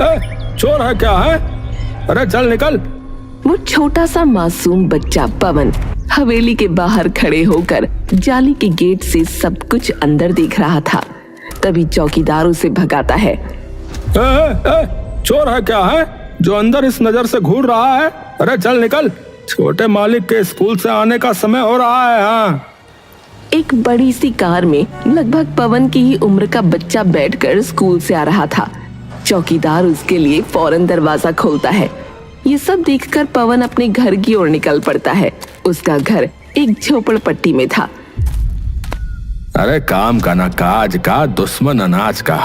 चोर है क्या है? अरे चल निकल। वो छोटा सा मासूम बच्चा पवन हवेली के बाहर खड़े होकर जाली के गेट से सब कुछ अंदर देख रहा था। तभी चौकीदार उसे भगाता है। चोर है क्या है जो अंदर इस नजर से घूर रहा है? अरे चल निकल, छोटे मालिक के स्कूल से आने का समय हो रहा है। हाँ। एक बड़ी सी कार में लगभग पवन की ही उम्र का बच्चा बैठकर स्कूल से आ रहा था। चौकीदार उसके लिए फौरन दरवाजा खोलता है। ये सब देखकर पवन अपने घर की ओर निकल पड़ता है। उसका घर एक झोपड़पट्टी में था। अरे काम का ना काज का, दुश्मन अनाज का।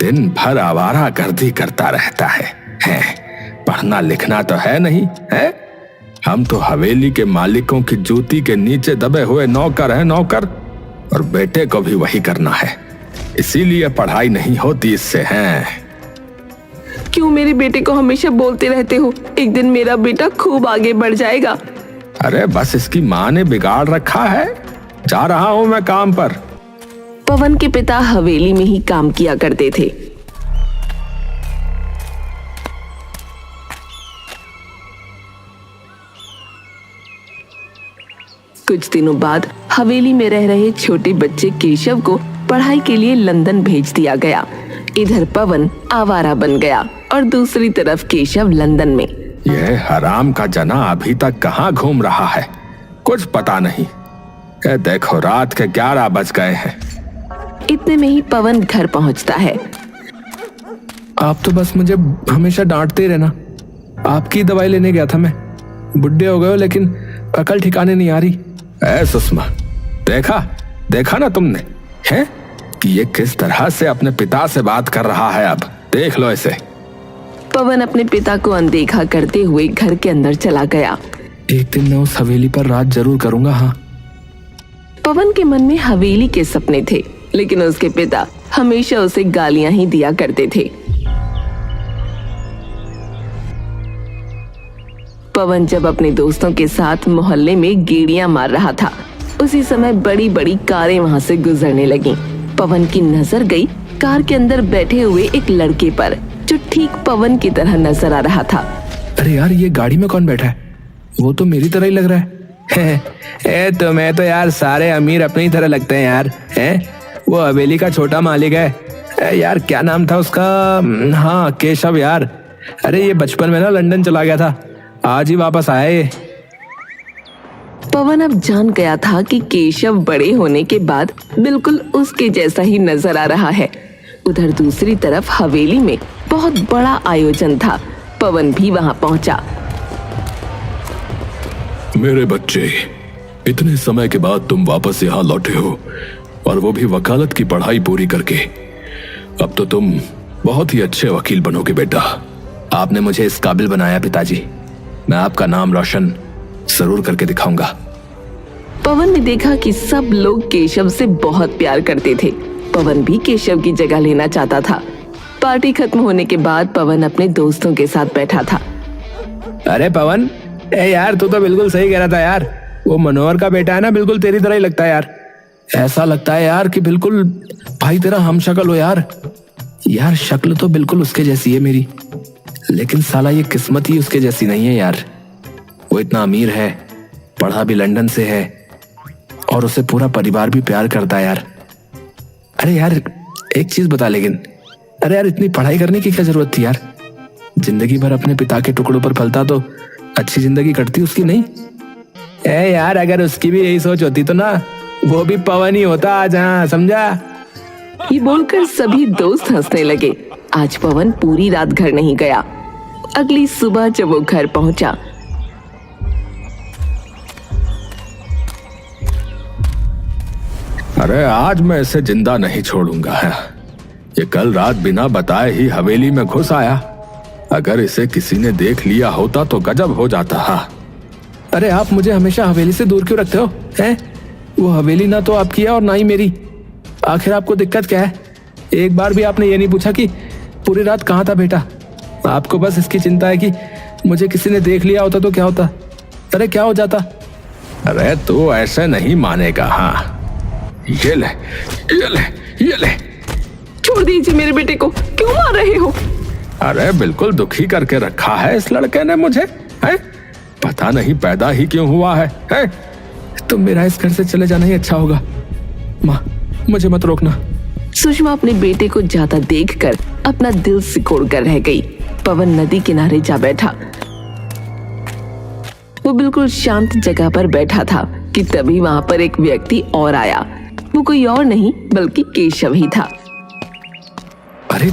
दिन भर आवारा गर्दी करता रहता है। पढ़ना लिखना तो है नहीं है। हम तो हवेली के मालिकों की जूती के नीचे दबे हुए नौकर हैं, नौकर। और बेटे को भी वही करना है, इसीलिए पढ़ाई नहीं होती इससे। हैं क्यों मेरे बेटे को हमेशा बोलते रहते हो एक दिन मेरा बेटा खूब आगे बढ़ जाएगा? अरे बस इसकी माँ ने बिगाड़ रखा है। जा रहा हूँ मैं काम पर। पवन के पिता हवेली में ही काम किया करते थे। कुछ दिनों बाद हवेली में रह रहे छोटे बच्चे केशव को पढ़ाई के लिए लंदन भेज दिया गया। इधर पवन आवारा बन गया और दूसरी तरफ केशव लंदन में। यह हराम का जना अभी तक कहाँ घूम रहा है, कुछ पता नहीं। देखो रात के 11 बज गए हैं। इतने में ही पवन घर पहुंचता है। आप तो बस मुझे हमेशा डांटते रहना। आपकी दवाई लेने गया था मैं। बुढ़े हो गए हो लेकिन अकल ठिकाने नहीं आ रही। सुषमा, देखा ना तुमने है कि ये किस तरह से अपने पिता से बात कर रहा है। अब देख लो इसे। पवन अपने पिता को अनदेखा करते हुए घर के अंदर चला गया। एक दिन मैं उस हवेली पर रात जरूर करूंगा। हाँ। पवन के मन में हवेली के सपने थे, लेकिन उसके पिता हमेशा उसे गालियां ही दिया करते थे। पवन जब अपने दोस्तों के साथ मोहल्ले में गेड़ियां मार रहा था, उसी समय बड़ी बड़ी कारें वहां से गुजरने लगीं। पवन की नजर गई कार के अंदर बैठे हुए एक लड़के पर, जो ठीक पवन की तरह नजर आ रहा था। अरे यार, ये गाड़ी में कौन बैठा है? वो तो मेरी तरह ही लग रहा है। तुम्हें तो यार सारे अमीर अपनी ही तरह लगते हैं यार। वो हवेली का छोटा मालिक है। यार क्या नाम था उसका? हाँ, केशव यार। अरे ये बचपन में ना लंदन चला गया था, आज ही वापस आया ये। पवन अब जान गया था कि केशव बड़े होने के बाद बिल्कुल उसके जैसा ही नजर आ रहा है। उधर दूसरी तरफ हवेली में बहुत बड़ा आयोजन था। पवन भी वहां पहुंचा। मेरे बच्चे, इतने समय के बाद तुम वापस यहाँ लौटे हो, और वो भी वकालत की पढ़ाई पूरी करके। अब तो तुम बहुत ही अच्छे वकील बनोगे बेटा। आपने मुझे इस काबिल बनाया पिताजी। मैं आपका नाम रोशन जरूर करके दिखाऊंगा। पवन ने देखा कि सब लोग केशव से बहुत प्यार करते थे। पवन भी केशव की जगह लेना चाहता था। पार्टी खत्म होने के बाद पवन अपने दोस्तों के साथ बैठा था। अरे पवन, यार तू तो बिल्कुल सही कह रहा था यार। वो मनोहर का बेटा है ना, बिल्कुल तेरी तरह ही लगता है यार। ऐसा लगता है यार कि बिल्कुल भाई तेरा हम शक्ल हो यार। यार शक्ल तो बिल्कुल उसके जैसी है मेरी, लेकिन साला ये किस्मत ही उसके जैसी नहीं है यार। वो इतना अमीर है, पढ़ा भी लंदन से है, और उसे पूरा परिवार भी प्यार करता है यार। अरे यार एक चीज बता, लेकिन अरे यार इतनी पढ़ाई करने की क्या जरूरत थी यार? जिंदगी भर अपने पिता के टुकड़ों पर पलता तो अच्छी जिंदगी कटती उसकी, नहीं? यार अगर उसकी भी यही सोच होती तो ना वो भी पवन ही होता आज। हाँ, समझा? ये बोलकर सभी दोस्त हंसने लगे। आज पवन पूरी रात घर नहीं गया। अगली सुबह जब वो घर पहुंचा, अरे आज मैं इसे जिंदा नहीं छोड़ूंगा। है ये कल रात बिना बताए ही हवेली में घुस आया। अगर इसे किसी ने देख लिया होता तो गजब हो जाता। हाँ। अरे आप मुझे हमेशा हवेली से दूर क्यों रखते हो? हैं? वो हवेली ना तो आपकी है और ना ही मेरी। आखिर आपको दिक्कत क्या है? एक बार भी आपने ये नहीं पूछा कि पूरी रात कहाँ था बेटा? आपको बस इसकी चिंता है कि मुझे किसी ने देख लिया होता तो क्या होता? अरे क्या हो जाता? अरे तू ऐसे नहीं मानेगा। हाँ, ये ले, ये ले, ये ले। छोड़ दीजिए मेरे बेटे को, क्यों मार रहे हो? अरे बिल्कुल दुखी करके रखा है इस लड़के ने मुझे, है? पता नहीं पैदा ही क्यों हुआ है? तुम मेरा इस घर से चले जाना ही अच्छा होगा। माँ, मुझे मत रोकना। सुषमा अपने बेटे को जाता देखकर अपना दिल सिकोड़ कर रह गई। पवन नदी किनारे जा बैठा। वो बिल्कुल शांत जगह पर बैठा था कि तभी वहां पर एक व्यक्ति और आया। वो कोई और नहीं बल्कि केशव ही था। अरे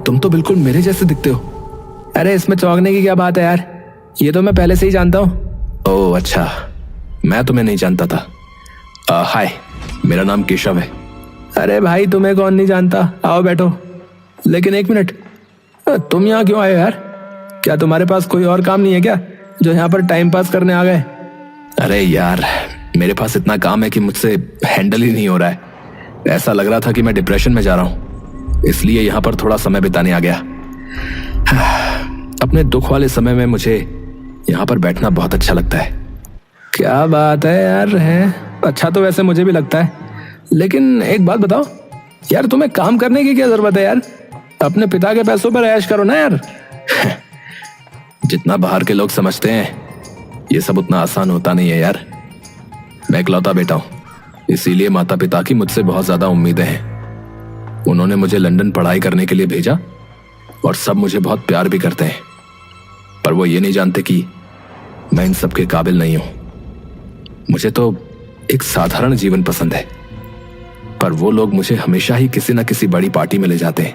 तुम तो बिल्कुल मेरे जैसे दिखते हो। अरे इसमें चौंकने की क्या बात है यार, ये तो मैं पहले से ही जानता हूँ। ओह अच्छा, मैं तुम्हें नहीं जानता था। हाय, मेरा नाम केशव है। अरे भाई तुम्हें कौन नहीं जानता, आओ बैठो। लेकिन एक मिनट, तुम यहाँ क्यों आए यार? क्या तुम्हारे पास कोई और काम नहीं है क्या जो यहाँ पर टाइम पास करने आ गए? अरे यार, मेरे पास इतना काम है कि मुझसे हैंडल ही नहीं हो रहा है। ऐसा लग रहा था कि मैं डिप्रेशन में जा रहा हूँ, इसलिए यहाँ पर थोड़ा समय बिताने आ गया। अपने दुख वाले समय में मुझे यहाँ पर बैठना बहुत अच्छा लगता है। क्या बात है यार, है अच्छा तो वैसे मुझे भी लगता है। लेकिन एक बात बताओ यार, तुम्हें काम करने की क्या जरूरत है यार? अपने पिता के पैसों पर ऐश करो ना यार। जितना बाहर के लोग समझते हैं ये सब उतना आसान होता नहीं है यार। मैं इकलौता बेटा हूं, इसीलिए माता पिता की मुझसे बहुत ज्यादा उम्मीदें हैं। उन्होंने मुझे लंदन पढ़ाई करने के लिए भेजा और सब मुझे बहुत प्यार भी करते हैं, पर वो ये नहीं जानते कि मैं इन सब के काबिल नहीं हूं। मुझे तो एक साधारण जीवन पसंद है, पर वो लोग मुझे हमेशा ही किसी न किसी बड़ी पार्टी में ले जाते हैं,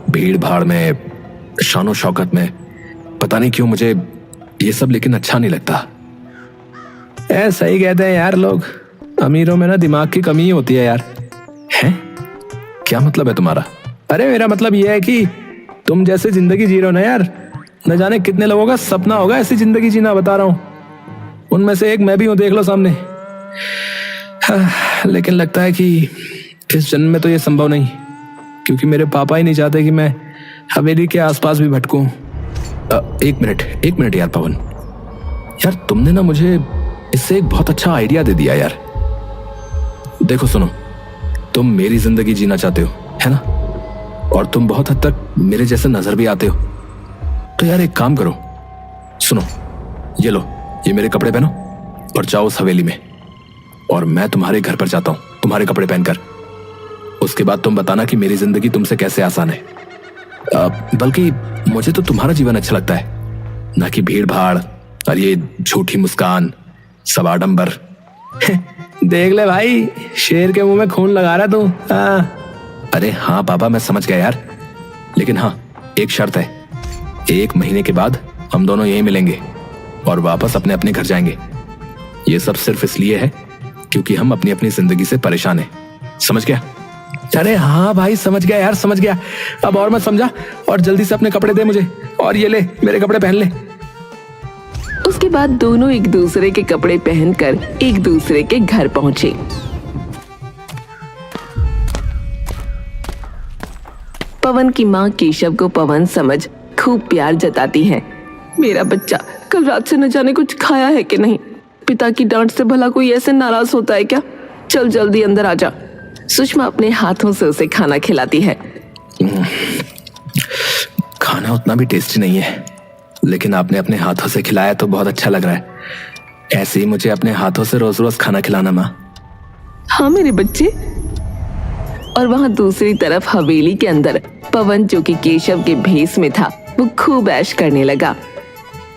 भीड़ भाड़ में, शानो शौकत में। पता नहीं क्यों मुझे ये सब लेकिन अच्छा नहीं लगता। ऐसा ही कहते हैं यार लोग, अमीरों में ना दिमाग की कमी ही होती है यार। हैं? क्या मतलब है तुम्हारा? अरे मेरा मतलब ये है कि तुम जैसे जिंदगी जी रहे हो ना यार, न जाने कितने लोगों का सपना होगा ऐसी जिंदगी जीना, बता रहा हूं। उनमें से एक मैं भी हूं, देख लो सामने। लेकिन लगता है कि इस जन्म में तो ये संभव नहीं, क्योंकि मेरे पापा ही नहीं चाहते कि मैं हवेली के आसपास भी भटकूं। एक मिनट यार पवन, यार तुमने ना मुझे इससे एक बहुत अच्छा आइडिया दे दिया यार। देखो सुनो, तुम मेरी जिंदगी जीना चाहते हो, है ना? और तुम बहुत हद तक मेरे जैसे नजर भी आते हो। तो यार एक काम करो, सुनो, ये लो, ये मेरे कपड़े पहनो और जाओ उस हवेली में, और मैं तुम्हारे घर पर जाता हूँ तुम्हारे कपड़े पहनकर। उसके बाद तुम बताना कि मेरी जिंदगी तुमसे कैसे आसान है। बल्कि मुझे तो तुम्हारा जीवन अच्छा लगता है, ना कि भीड़ भाड़ और ये झूठी मुस्कान, सब आडंबर। देख ले भाई, शेर के मुंह में खून लगा रहा तू। अरे हाँ पापा, मैं समझ गया यार, लेकिन हाँ एक शर्त है, 1 महीने के बाद हम दोनों यहीं मिलेंगे और वापस अपने अपने घर जाएंगे। ये सब सिर्फ इसलिए है क्योंकि हम अपनी अपनी जिंदगी से परेशान हैं, समझ गया? अरे हाँ भाई समझ गया यार, समझ गया। अब और मत समझा, और जल्दी से अपने कपड़े दे मुझे, और ये ले मेरे कपड़े पहन ले। उसके बाद दोनों एक दूसरे के कपड़े पहनकर एक दूसरे के घर पहुंचे। पवन की माँ केशव को पवन समझ खूब प्यार जताती है। मेरा बच्चा कल रात से न जाने कुछ खाया है कि नहीं। पिता की डांट से भला कोई ऐसे नाराज होता है क्या? चल जल्दी अंदर आ जा। सुषमा अपने हाथों से उसे खाना खिलाती है। खाना उतना भी टेस्टी नहीं है, लेकिन आपने अपने हाथों से खिलाया तो बहुत अच्छा लग रहा है। ऐसे ही मुझे अपने हाथों से रोज रोज खाना खिलाना माँ। हाँ मेरे बच्चे। और वहां दूसरी तरफ हवेली के अंदर पवन, जो कि केशव के भेष में था, वो खूब ऐश करने लगा।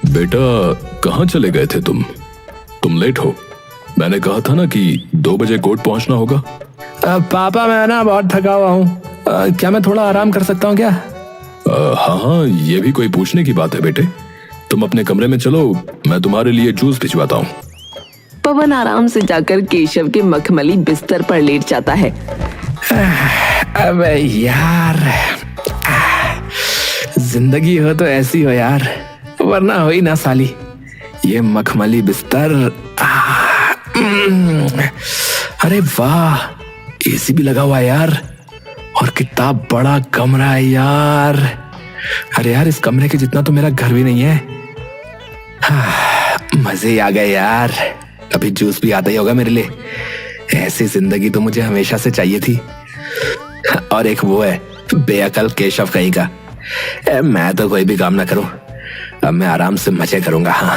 बेटा कहाँ चले गए थे तुम लेट हो। मैंने कहा था ना कि 2 बजे कोर्ट पहुंचना होगा। पापा मैं ना बहुत थका हुआ हूँ, क्या मैं थोड़ा आराम कर सकता हूँ क्या? हाँ, ये भी कोई पूछने की बात है बेटे। तुम अपने कमरे में चलो, मैं तुम्हारे लिए जूस भिजवाता हूँ। पवन आराम से जाकर केशव के मखमली बिस्तर पर लेट जाता है। अबे यार, जिंदगी हो तो ऐसी हो यार, वरना हो ही ना साली। ये मखमली बिस्तर, अरे वाह, एसी भी लगा हुआ है यार, और कितना बड़ा कमरा है यार। अरे यार, इस कमरे के जितना तो मेरा घर भी नहीं है। मजे ही आ गए यार। अभी जूस भी आता ही होगा मेरे लिए। ऐसी जिंदगी तो मुझे हमेशा से चाहिए थी। और एक वो है बेअकल केशव कहीं का। मैं तो कोई भी काम ना करूं, अब मैं आराम से मजे करूंगा। हाँ।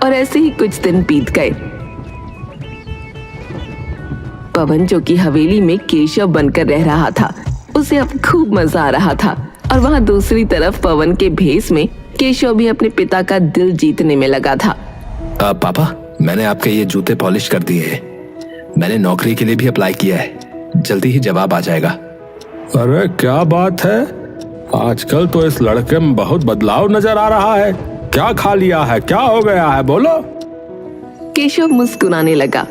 और ऐसे ही कुछ दिन बीत गए। पवन जो कि हवेली में केशव बनकर रह रहा था, उसे अब खूब मजा आ रहा था। और वहां दूसरी तरफ पवन के भेष में केशव भी अपने पिता का दिल जीतने में लगा था। पापा, मैंने आपके ये जूते पॉलिश कर दिए हैं। मैंने नौकरी के लिए भी अप्लाई किया है, जल्दी ही जवाब आ जाएगा। अरे क्या बात है, आजकल तो इस लड़के में बहुत बदलाव नजर आ रहा है। क्या खा लिया है, क्या हो गया है, बोलो। केशव मुस्कुराने लगा।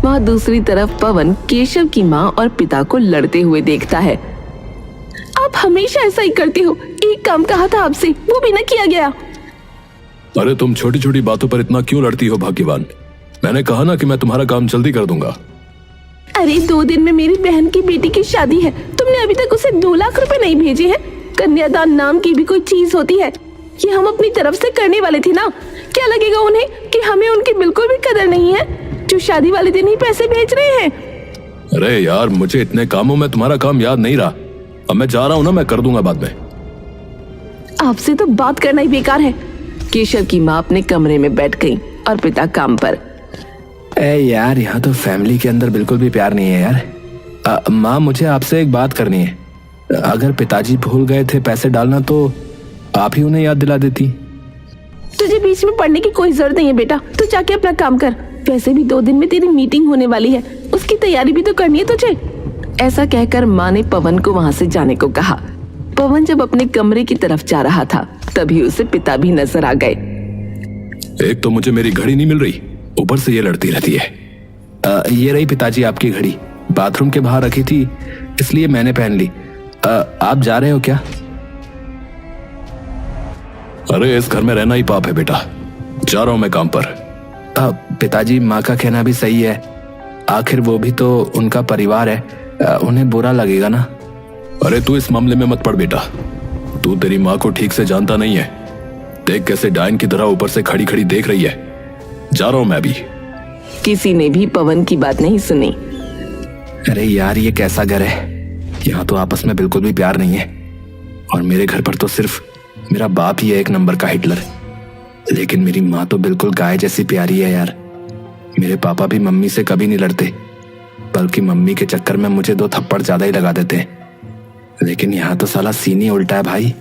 वहां दूसरी तरफ पवन केशव की माँ और पिता को लड़ते हुए देखता है। आप हमेशा ऐसा ही करते हो, एक काम कहा था आपसे, वो भी ना किया गया। अरे तुम छोटी छोटी बातों पर इतना क्यों लड़ती हो भाग्यवान? मैंने कहा ना कि मैं तुम्हारा काम जल्दी कर दूंगा। अरे 2 दिन में मेरी बहन की बेटी की शादी है, तुमने अभी तक उसे 2 लाख रुपए नहीं भेजे हैं। कन्यादान नाम की भी कोई चीज होती है, ये हम अपनी तरफ से करने वाले थे ना। क्या लगेगा उन्हें कि हमें उनकी बिल्कुल भी कदर नहीं है, जो शादी वाले दिन ही पैसे भेज रहे हैं। अरे यार, मुझे इतने कामों में तुम्हारा काम याद नहीं रहा। अब मैं जा रहा हूँ ना, मैं कर दूंगा बाद में। आपसे तो बात करना ही बेकार है। केशव की माँ अपने कमरे में बैठ गई और पिता काम पर। यार, यहाँ तो फैमिली के अंदर बिल्कुल भी प्यार नहीं है यार। माँ, मुझे आपसे एक बात करनी है। अगर पिताजी भूल गए थे पैसे डालना तो आप ही उन्हें याद दिला देती। तुझे बीच में पढ़ने की कोई जरूरत नहीं है बेटा, तू जाके अपना काम कर। वैसे भी 2 दिन में तेरी मीटिंग होने वाली है, उसकी तैयारी भी तो करनी है तुझे। ऐसा कहकर माँ ने पवन को वहाँ से जाने को कहा। पवन जब अपने कमरे की तरफ जा रहा था, तभी उसे पिता भी नजर आ गए। एक तो मुझे मेरी घड़ी नहीं मिल रही, ऊपर से ये लड़ती रहती है। ये रही पिताजी आपकी घड़ी, बाथरूम के बाहर रखी थी इसलिए मैंने पहन ली। आप जा रहे हो क्या? अरे इस घर में रहना ही पाप है बेटा, जा रहा हूं मैं काम पर। पिताजी, माँ का कहना भी सही है, आखिर वो भी तो उनका परिवार है, उन्हें बुरा लगेगा ना। अरे तू इस मामले में मत पड़ बेटा, तू तेरी माँ को ठीक से जानता नहीं है। देख कैसे डायन की तरह ऊपर से खड़ी खड़ी देख रही है। जा रहा हूं मैं भी। किसी ने भी पवन की बात नहीं सुनी। अरे यार, ये कैसा घर है, यहाँ तो आपस में बिल्कुल भी प्यार नहीं है। और मेरे घर पर तो सिर्फ मेरा बाप ही है एक नंबर का हिटलर, लेकिन मेरी माँ तो बिल्कुल गाय जैसी प्यारी है यार। मेरे पापा भी मम्मी से कभी नहीं लड़ते, बल्कि मम्मी के चक्कर में मुझे 2 थप्पड़ ज्यादा ही लगा देते हैं। लेकिन यहाँ तो साला सीन ही उल्टा है भाई।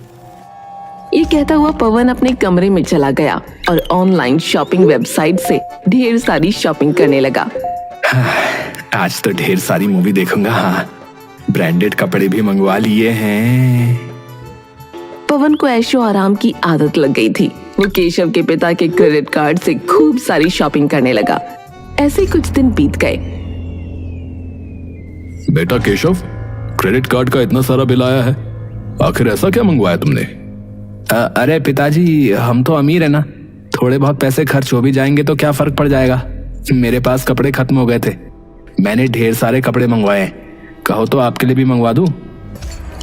ये कहता हुआ पवन अपने कमरे में चला गया और ऑनलाइन शॉपिंग वेबसाइट से ढेर सारी शॉपिंग करने लगा। आज तो ढेर सारी मूवी देखूंगा। हाँ, ब्रांडेड कपड़े भी मंगवा लिए हैं। पवन को ऐशो आराम की आदत लग गई थी। वो केशव के पिता के क्रेडिट कार्ड से खूब सारी शॉपिंग करने लगा। ऐसे कुछ दिन बीत गए। बेटा केशव, क्रेडिट कार्ड का इतना सारा बिल आया है, आखिर ऐसा क्या मंगवाया तुमने? अरे पिताजी, हम तो अमीर है ना, थोड़े बहुत पैसे खर्च हो भी जाएंगे तो क्या फर्क पड़ जाएगा। मेरे पास कपड़े खत्म हो गए थे, मैंने ढेर सारे कपड़े मंगवाए हैं। कहो तो आपके लिए भी मंगवा दूं?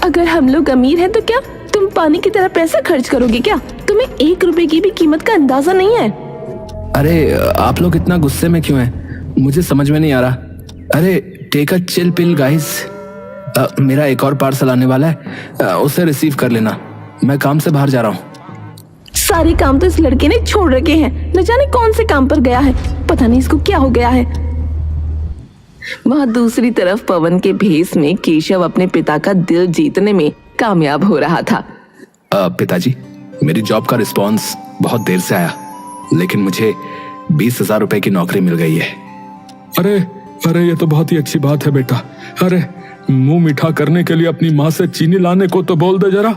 अगर हम लोग अमीर हैं तो क्या तुम पानी की तरह पैसा खर्च करोगे क्या? तुम्हें 1 रुपए की भी कीमत का अंदाजा नहीं है। अरे आप लोग इतना गुस्से में क्यों हैं? मुझे समझ में नहीं आ रहा। अरे take a chill pill guys. मेरा एक और पार्सल आने वाला है, उसे रिसीव कर लेना। मैं काम से बाहर जा रहा हूँ। सारे काम तो इस लड़के ने छोड़ रखे हैं, न जाने कौन से काम पर गया है, पता नहीं इसको क्या हो गया है। वहां दूसरी तरफ पवन के भेष में केशव अपने पिता का दिल जीतने में कामयाब हो रहा था। पिताजी, मेरी जॉब का रिस्पॉन्स बहुत देर से आया, लेकिन मुझे 20,000 रुपए की नौकरी मिल गई है। अरे अरे, ये तो बहुत ही अच्छी बात है बेटा। अरे मुंह मीठा करने के लिए अपनी माँ से चीनी लाने को तो बोल दे जरा।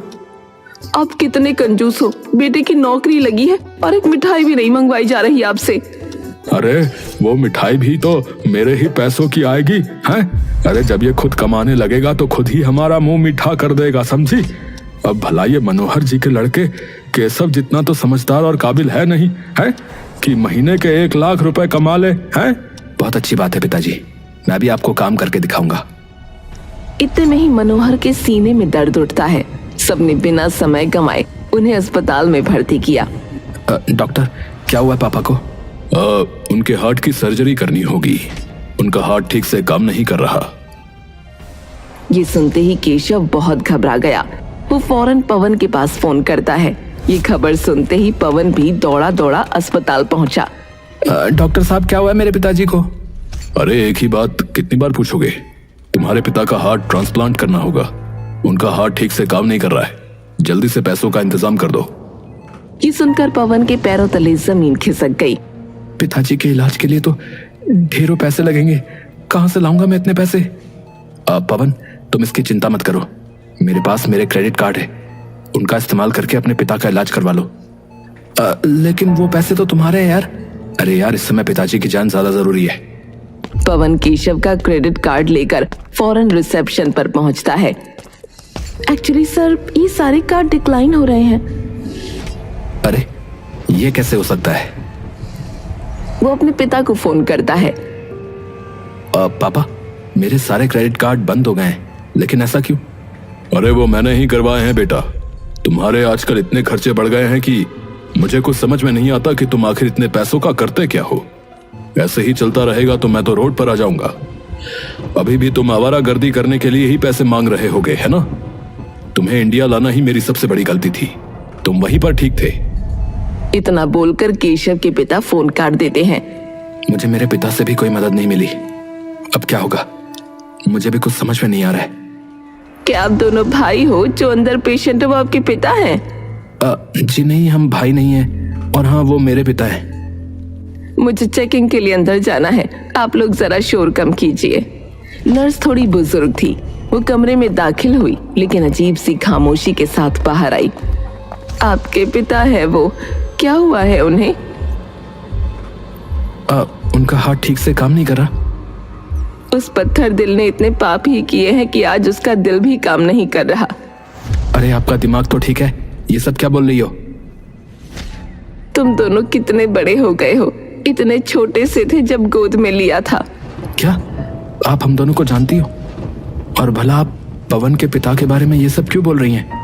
आप कितने कंजूस हो, बेटे की नौकरी लगी है और एक मिठाई भी नहीं मंगवाई जा रही आपसे। अरे वो मिठाई भी तो मेरे ही पैसों की आएगी हैं? अरे जब ये खुद कमाने लगेगा तो खुद ही हमारा मुंह मीठा कर देगा, समझी? अब भला ये मनोहर जी के लड़के केशव जितना तो समझदार और काबिल है नहीं है कि महीने के 1 लाख रुपए कमा ले हैं? बहुत अच्छी बात है पिताजी, मैं भी आपको काम करके दिखाऊंगा। इतने में ही मनोहर के सीने में दर्द उठता है। सबने बिना समय गंवाए उन्हें अस्पताल में भर्ती किया। डॉक्टर, क्या हुआ पापा को? उनके हार्ट की सर्जरी करनी होगी, उनका हार्ट ठीक से काम नहीं कर रहा। ये सुनते ही केशव बहुत घबरा गया। वो फौरन पवन के पास फोन करता है। ये खबर सुनते ही पवन भी दौड़ा दौड़ा अस्पताल पहुंचा। डॉक्टर साहब, क्या हुआ है मेरे पिताजी को? अरे एक ही बात कितनी बार पूछोगे? तुम्हारे पिता का हार्ट ट्रांसप्लांट करना होगा। उनका हार्ट ठीक से काम नहीं कर रहा है। जल्दी से पैसों का इंतजाम कर दो। ये सुनकर पवन के पैरों तले जमीन खिसक गई। पिताजी के इलाज के लिए तो ढेरों पैसे लगेंगे, कहां से लाऊंगा मैं इतने पैसे? पवन, तुम इसकी चिंता मत करो। मेरे पास मेरे क्रेडिट कार्ड है, उनका इस्तेमाल करके अपने पिता का इलाज करवा लो। लेकिन वो पैसे तो तुम्हारे हैं यार। अरे यार, इस समय पिताजी की जान ज्यादा जरूरी है। पवन केशव का क्रेडिट कार्ड लेकर फौरन रिसेप्शन पर पहुंचता है। एक्चुअली सर, ये सारे कार्ड डिक्लाइन हो रहे हैं। अरे ये कैसे हो सकता है? वो अपने पिता को फोन करता है। पापा, मेरे सारे क्रेडिट कार्ड बंद हो गए हैं, लेकिन ऐसा क्यों? अरे वो मैंने ही करवाए हैं बेटा। तुम्हारे आजकल इतने खर्चे बढ़ गए हैं कि मुझे कुछ समझ में नहीं आता कि तुम आखिर इतने पैसों का करते क्या हो। ऐसे ही चलता रहेगा तो मैं तो रोड पर आ जाऊंगा। अभी भी तुम आवारागर्दी करने के लिए ही पैसे मांग रहे होगे, है ना? तुम्हें इंडिया लाना ही मेरी सबसे बड़ी गलती थी। तुम वहीं पर ठीक थे। इतना बोलकर केशव के पिता फोन काट देते हैं। मुझे मेरे पिता से भी कोई मदद नहीं मिली। अब क्या होगा, मुझे भी कुछ समझ में नहीं आ रहा है। क्या आप दोनों भाई हो? जो अंदर पेशेंट है वो आपके पिता हैं? जी नहीं, हम भाई नहीं हैं। और हाँ, वो मेरे पिता हैं। मुझे चेकिंग के लिए अंदर जाना है, आप लोग जरा शोर कम कीजिए। नर्स थोड़ी बुजुर्ग थी। वो कमरे में दाखिल हुई, लेकिन अजीब सी खामोशी के साथ बाहर आई। आपके पिता है वो? क्या हुआ है उन्हें? उनका हार्ट ठीक से काम नहीं कर रहा। उस पत्थर दिल ने इतने पाप ही किए हैं कि आज उसका दिल भी काम नहीं कर रहा। अरे आपका दिमाग तो ठीक है, ये सब क्या बोल रही हो? तुम दोनों कितने बड़े हो गए हो। इतने छोटे से थे जब गोद में लिया था। क्या आप हम दोनों को जानती हो? और भला आप पवन के पिता के बारे में ये सब क्यों बोल रही हैं?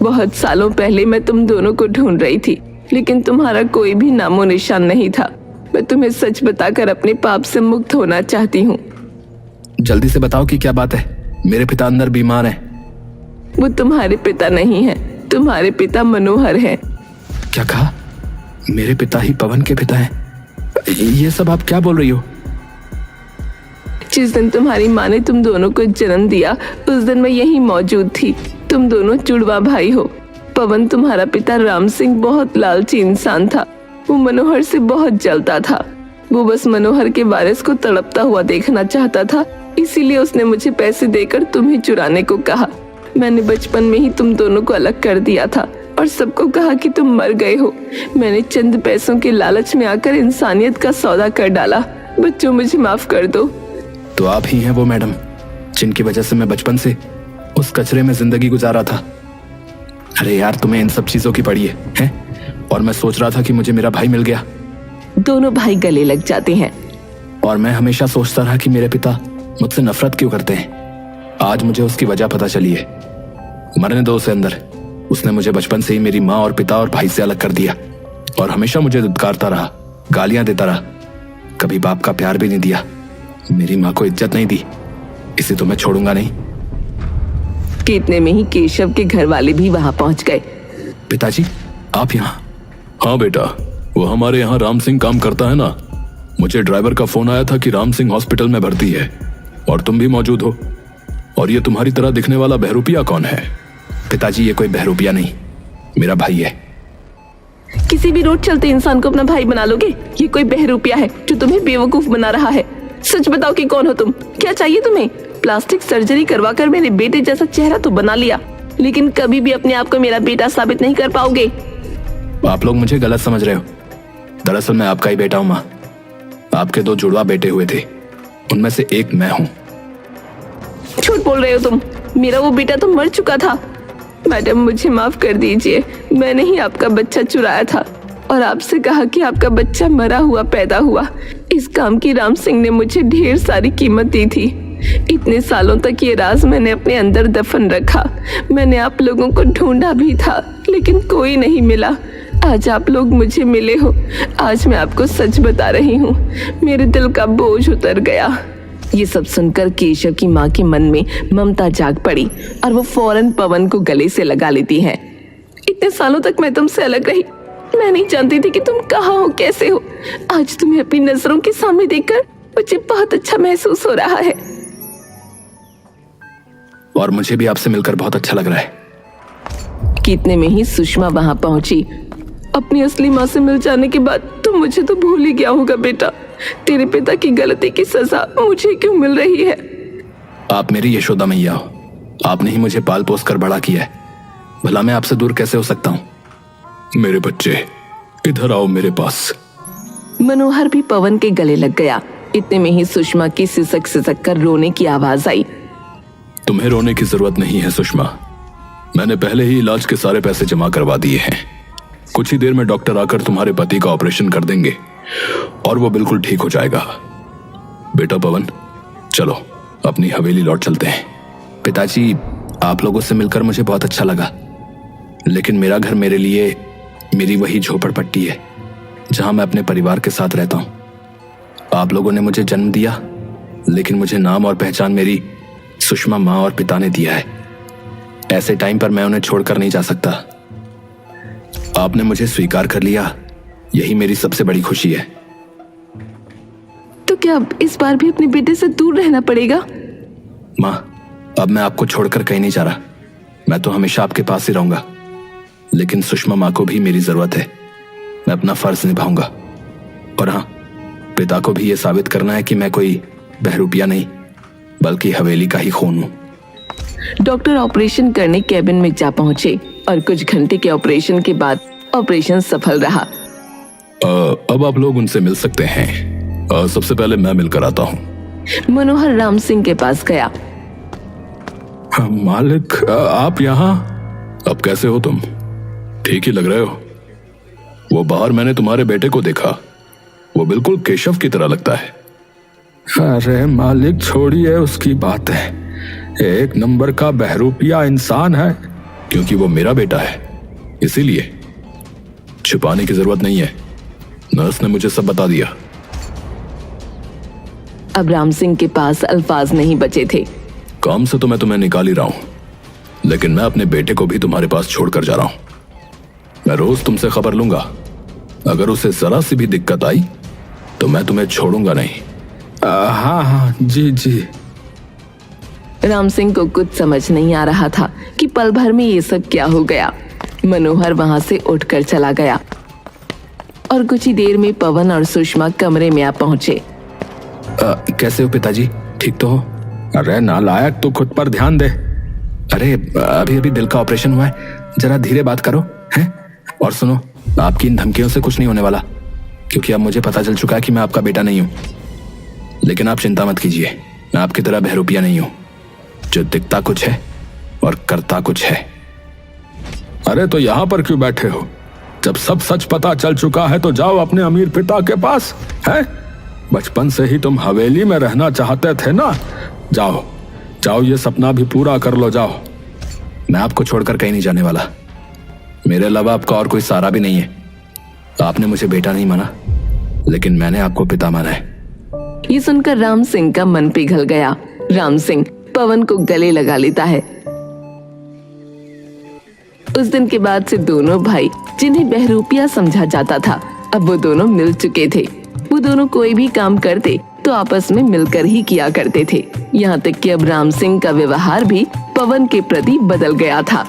बहुत सालों पहले मैं तुम दोनों को ढूंढ रही थी, लेकिन तुम्हारा कोई भी नामो निशान नहीं था। मैं तुम्हें सच बताकर अपने पाप से मुक्त होना चाहती हूँ। जल्दी से बताओ कि क्या बात है। मेरे पिता अंदर बीमार हैं। वो तुम्हारे पिता नहीं है, तुम्हारे पिता मनोहर हैं। क्या कहा? मेरे पिता ही पवन के पिता हैं? ये सब आप क्या बोल रही हो? जिस दिन तुम्हारी माँ ने तुम दोनों को जन्म दिया, उस दिन मैं यहीं मौजूद थी। तुम दोनों जुड़वा भाई हो। पवन तुम्हारा पिता राम सिंह बहुत लालची इंसान था। वो मनोहर से बहुत जलता था। वो बस मनोहर के वारिस को तड़पता हुआ देखना चाहता था, इसीलिए उसने मुझे पैसे देकर तुम्हें चुराने को कहा। मैंने बचपन में ही तुम दोनों को अलग कर दिया था और सबको कहा कि तुम मर गए हो। मैंने चंद पैसों के लालच में आकर इंसानियत का सौदा कर डाला। बच्चों, मुझे माफ कर दो। तो आप ही हैं वो मैडम जिनकी वजह से मैं बचपन से उस कचरे में जिंदगी गुजारा था। अरे यार, तुम्हें इन सब चीजों की पड़ी है? और मैं सोच रहा था कि मुझे मेरा भाई मिल गया। दोनों भाई गले लग जाते हैं। और मैं हमेशा सोचता रहा कि मेरे पिता मुझसे नफरत क्यों करते हैं। आज मुझे उसकी वजह पता चली है। मरने दो उसे अंदर। उसने मुझे बचपन से ही मेरी माँ और पिता और भाई से अलग कर दिया और हमेशा मुझे धुतकारता रहा, गालियां देता रहा। कभी बाप का प्यार भी नहीं दिया, मेरी माँ को इज्जत नहीं दी। इसे तो मैं छोड़ूंगा नहीं। इतने में ही केशव के घर वाले भी वहां पहुंच गए। पिताजी, आप यहाँ? हाँ बेटा, वो हमारे यहाँ राम सिंह काम करता है ना। मुझे ड्राइवर का फोन आया था कि राम सिंह हॉस्पिटल में भर्ती है और तुम भी मौजूद हो। और ये तुम्हारी तरह दिखने वाला बहरूपिया कौन है? पिताजी, ये कोई बहरूपिया नहीं, मेरा भाई है। किसी भी रोड चलते इंसान को अपना भाई बना लोगे? ये कोई बहरूपिया है जो तुम्हें बेवकूफ बना रहा है। सच बताओ कि कौन हो तुम? क्या चाहिए तुम्हें? प्लास्टिक सर्जरी करवा कर मेरे बेटे जैसा चेहरा तो बना लिया, लेकिन कभी भी अपने आप को मेरा बेटा साबित नहीं कर पाओगे। आप लोग मुझे गलत समझ रहे हो। दरअसल मैं आपका ही बेटा हूँ माँ। आपके 2 जुड़वा बेटे हुए थे, उनमें से एक मैं हूँ। झूठ बोल रहे हो तुम। मेरा वो बेटा तो मर चुका था। मैडम, मुझे माफ कर दीजिए। मैंने ही आपका बच्चा चुराया था और आपसे कहा कि आपका बच्चा मरा हुआ पैदा हुआ। इस काम की राम सिंह ने मुझे ढेर सारी कीमत दी थी। इतने सालों तक ये राज मैंने अपने अंदर दफन रखा। मैंने आप लोगों को ढूंढा भी था, लेकिन कोई नहीं मिला। आज आप लोग मुझे मिले हो। आज मैं आपको सच बता रही हूँ। मेरे दिल का बोझ उतर गया। ये सब सुनकर केशव की माँ के मन में ममता जाग पड़ी और वो फौरन पवन को गले से लगा लेती है। इतने सालों तक मैं तुमसे अलग रही, मैं नहीं जानती थी कि तुम कहाँ हो, कैसे हो। आज तुम्हें अपनी नजरों के सामने देखकर मुझे बहुत अच्छा महसूस हो रहा है। और मुझे भी आपसे मिलकर बहुत अच्छा लग रहा है। कितने में ही सुषमा वहां पहुंची। अपनी असली माँ से मिल जाने के बाद तुम मुझे तो भूल ही गया होगा बेटा। तेरे पिता की गलती की सजा मुझे क्यों मिल रही है? आप मेरी यशोदा मैया हो, आपने ही मुझे पाल पोस कर बड़ा किया है, भला मैं आपसे दूर कैसे हो सकता हूँ? मेरे बच्चे, इधर आओ मेरे पास। मनोहर भी पवन के गले लग गया। इतने में ही सुषमा की सिसक सिसक कर रोने की आवाज आई। तुम्हें रोने की जरूरत नहीं है सुषमा, मैंने पहले ही इलाज के सारे पैसे जमा करवा दिए हैं। कुछ ही देर में डॉक्टर आकर तुम्हारे पति का ऑपरेशन कर देंगे और वो बिल्कुल ठीक हो जाएगा। बेटा पवन, चलो अपनी हवेली लौट चलते हैं। पिताजी, आप लोगों से मिलकर मुझे बहुत अच्छा लगा, लेकिन मेरा घर मेरे लिए मेरी वही झोपड़पट्टी है जहां मैं अपने परिवार के साथ रहता हूं। आप लोगों ने मुझे जन्म दिया, लेकिन मुझे नाम और पहचान मेरी सुषमा माँ और पिता ने दिया है। ऐसे टाइम पर मैं उन्हें छोड़कर नहीं जा सकता। आपने मुझे स्वीकार कर लिया, यही मेरी सबसे बड़ी खुशी है। तो क्या अब इस बार भी अपने बेटे से दूर रहना पड़ेगा? माँ, अब मैं आपको छोड़कर कहीं नहीं जा रहा, मैं तो हमेशा आपके पास ही रहूंगा। लेकिन सुषमा माँ को भी मेरी जरूरत है, मैं अपना फर्ज निभाऊंगा। और हाँ, पिता को भी यह साबित करना है कि मैं कोई बहरूपिया नहीं बल्कि हवेली का ही खून हूं। डॉक्टर ऑपरेशन करने कैबिन में जा पहुंचे और कुछ घंटे के ऑपरेशन के बाद ऑपरेशन सफल रहा। अब आप लोग उनसे मिल सकते हैं। सबसे पहले मैं मिलकर आता हूँ। मनोहर राम सिंह के पास गया। मालिक, आप यहाँ? अब कैसे हो तुम? ठीक ही लग रहे हो। वो बाहर मैंने तुम्हारे बेटे को देखा, वो बिल्कुल केशव की तरह लगता है। अरे मालिक, छोड़िए उसकी बात है, एक नंबर का बहरूपिया इंसान है। क्योंकि वो मेरा बेटा है, इसीलिए छुपाने की जरूरत नहीं है। नर्स ने मुझे सब बता दिया। अब राम सिंह के पास अल्फाज नहीं बचे थे। काम से तो मैं तुम्हें निकाल ही रहा हूं, लेकिन मैं अपने बेटे को भी तुम्हारे पास छोड़कर जा रहा हूं। मैं रोज तुमसे खबर लूंगा, अगर उसे जरा सी भी दिक्कत आई तो मैं तुम्हें छोड़ूंगा नहीं। हाँ हाँ, जी जी। राम सिंह को कुछ समझ नहीं आ रहा था कि पल भर में ये सब क्या हो गया। मनोहर वहां से उठकर चला गया और कुछ ही देर में पवन और सुषमा कमरे में आ पहुंचे। कैसे हो पिताजी, ठीक तो हो? अरे नालायक, तू खुद पर ध्यान दे। अरे अभी अभी दिल का ऑपरेशन हुआ है, जरा धीरे बात करो हैं। और सुनो, आपकी इन धमकियों से कुछ नहीं होने वाला, क्योंकि अब मुझे पता चल चुका है कि मैं आपका बेटा नहीं हूं। लेकिन आप चिंता मत कीजिए, मैं आपकी तरह बहरूपिया नहीं हूं जो दिखता कुछ है और करता कुछ है। अरे तो यहाँ पर क्यों बैठे हो? जब सब सच पता चल चुका है तो जाओ अपने अमीर पिता के पास। है, बचपन से ही तुम हवेली में रहना चाहते थे ना? जाओ जाओ, ये सपना भी पूरा कर लो, जाओ। मैं आपको छोड़कर कहीं नहीं जाने वाला, मेरे अलावा आपका और कोई सहारा भी नहीं है। आपने मुझे बेटा नहीं माना, लेकिन मैंने आपको पिता माना है। ये सुनकर राम सिंह का मन पिघल गया। राम सिंह पवन को गले लगा लेता है। उस दिन के बाद से दोनों भाई, जिन्हें बहरूपिया समझा जाता था, अब वो दोनों मिल चुके थे। वो दोनों कोई भी काम करते तो आपस में मिलकर ही किया करते थे। यहाँ तक कि अब राम सिंह का व्यवहार भी पवन के प्रति बदल गया था।